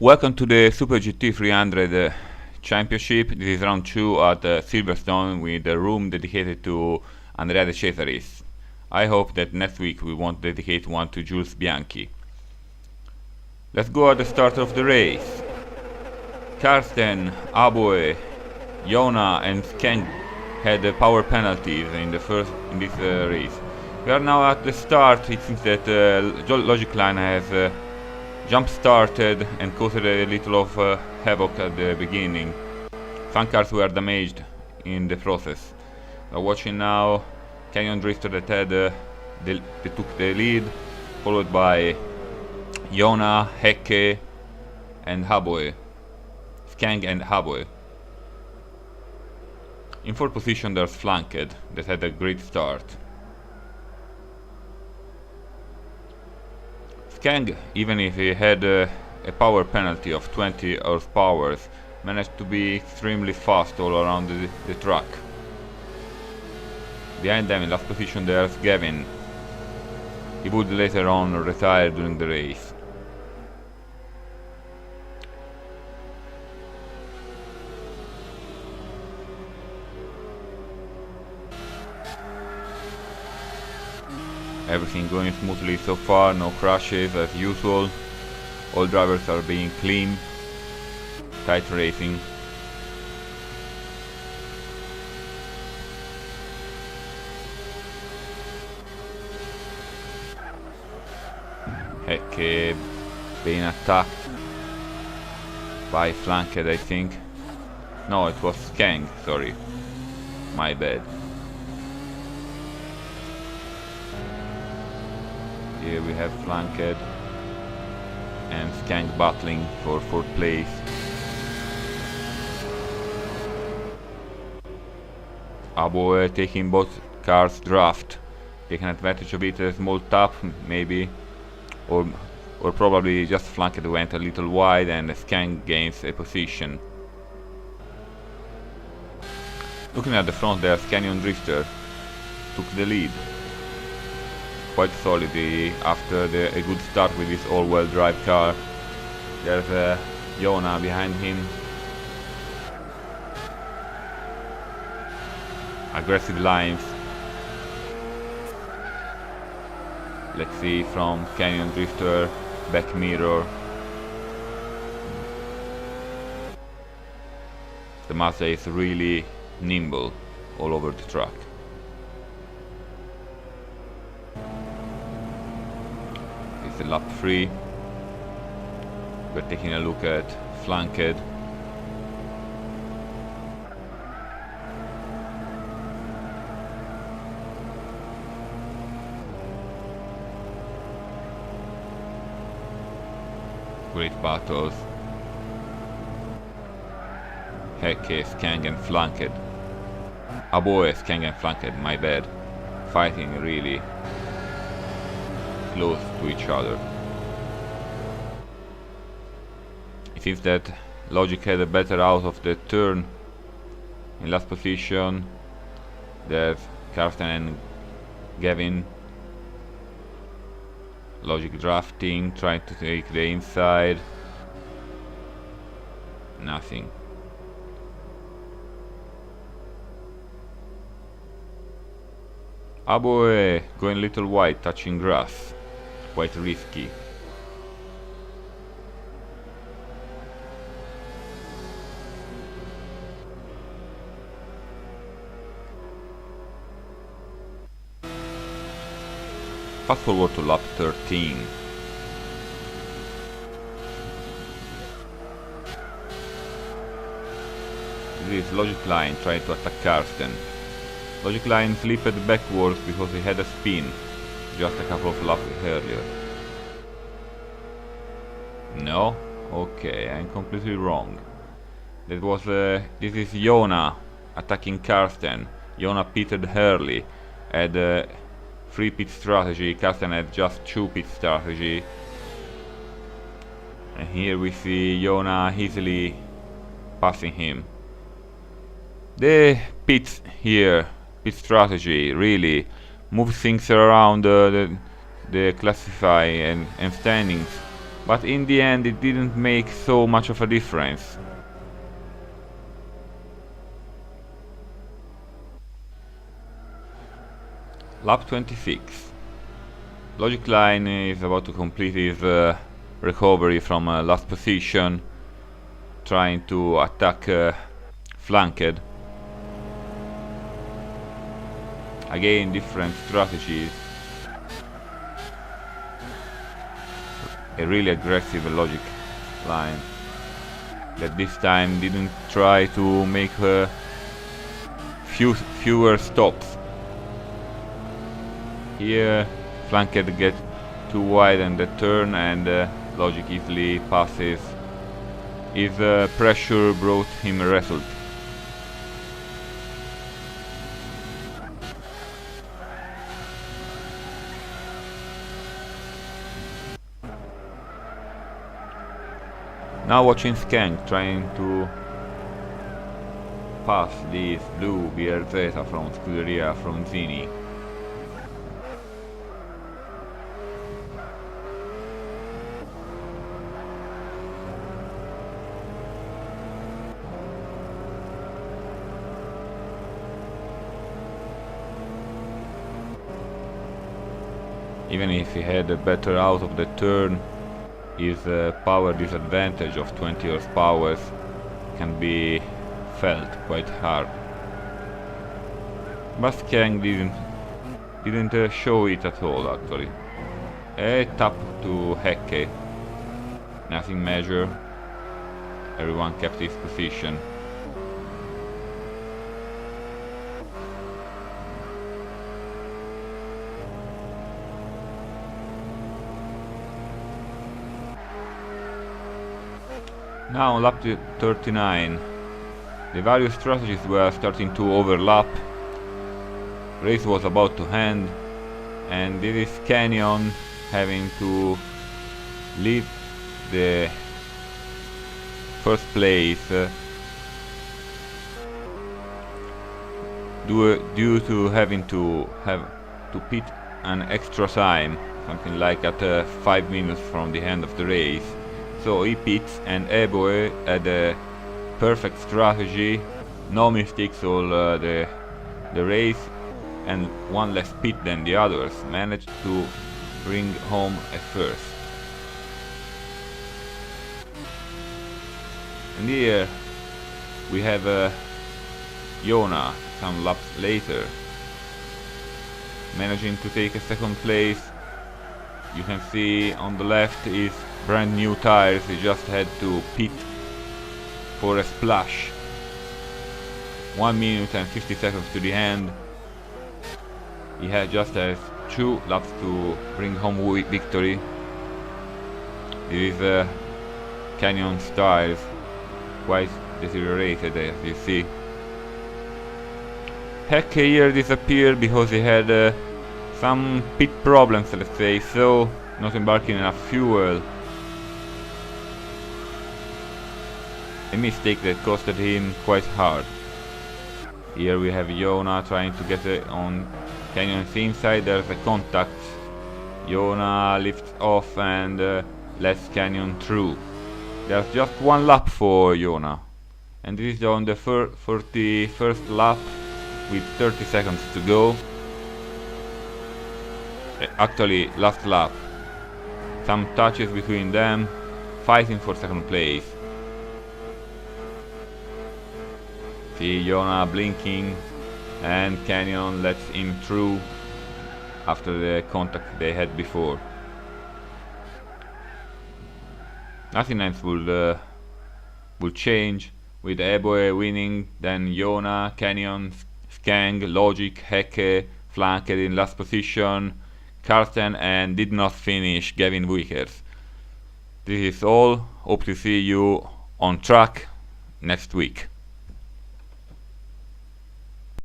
Welcome to the Super GT300 Championship. This is round 2 at Silverstone with a room dedicated to Andrea de Cesaris. I hope that next week we won't dedicate one to Jules Bianchi. Let's go at the start of the race. Karsten, Aboe, Jona and Skank had power penalties in this race. We are now at the start. It seems that Logic Line has jump started and caused a little of havoc at the beginning. Some cars were damaged in the process. We're watching now Canyon Drifter that they took the lead, followed by Jona, Hecke and Haboe. Skank and Haboe. In fourth position there's Flanked that had a great start. Skank, even if he had a power penalty of 20 horsepower, managed to be extremely fast all around the track. Behind them in last position there's Gavin. He would later on retire during the race. Everything going smoothly so far, no crashes as usual. All drivers are being clean. Tight racing. Hecke being attacked by Flanked, I think. No, it was Skank, sorry. My bad. Here we have Flanked and Skank battling for 4th place. Aboe taking both cars draft, taking advantage of it, a small tap maybe, or probably just Flanked went a little wide and Skank gains a position. Looking at the front there, Canyon Drifter took the lead. Quite solidly after a good start with this all-wheel drive car. There's Jona behind him. Aggressive lines. Let's see from Canyon Drifter, back mirror. The Mazda is really nimble all over the track. Lap 3. We're taking a look at Flanked. Great battles. Hecke, Skank and Flanked. Aboe, Skank and Flanked, my bad. Fighting really close to each other. It seems that Logic had a better out of the turn. In last position there's Karsten and Gavin. Logic drafting, trying to take the inside. Nothing. Aboe going a little wide, touching grass. Quite risky. Fast forward to lap 13. This is Logic Line trying to attack Karsten. Logic Line slipped backwards because he had a spin just a couple of laps earlier. No? Okay, I'm completely wrong. That was this is Jona attacking Karsten. Jona pitted early, had 3 pit strategy, Karsten had just 2 pit strategy. And here we see Jona easily passing him. The pits here, pit strategy, really move things around the classify and standings but in the end it didn't make so much of a difference. Lap 26. Logic Line is about to complete his recovery from last position, trying to attack flanked. Again, different strategies. A really aggressive Logic Line that this time didn't try to make fewer stops. Here flanked get too wide in the turn and Logic easily passes. His pressure brought him a result. Now watching Skank trying to pass this blue BRZ from Scuderia Fronzini. Even if he had a better out of the turn, his power disadvantage of 20 horsepower can be felt quite hard. But Skank didn't show it at all actually. A tap to Hecke, nothing major, everyone kept his position. Now on lap 39, the various strategies were starting to overlap. Race was about to end, and this is Canyon having to leave the first place due to having to pit an extra time, something like at 5 minutes from the end of the race. So he pits, and Eboe had a perfect strategy, no mistakes all the race, and one less pit than the others, managed to bring home a first. And here we have Jona some laps later, managing to take a second place. You can see on the left is brand new tires. He just had to pit for a splash. 1 minute and 50 seconds to the end. He just has 2 laps to bring home victory. This is Canyon's tires, quite deteriorated as you see. Hecke here disappeared because he had some pit problems, let's say, so not embarking enough fuel. A mistake that costed him quite hard. Here we have Jona trying to get on Canyon's inside. There's a contact. Jona lifts off and lets Canyon through. There's just 1 lap for Jona, and this is on the 41st lap with 30 seconds to go. Actually, last lap. Some touches between them, fighting for second place. See Jona blinking, and Canyon lets him through after the contact they had before. Nothing else will change, with Eboe winning, then Jona, Canyon, Skank, Logic, Hecke, flanked in last position, Carsten, and did not finish Gavin Vickers. This is all. Hope to see you on track next week.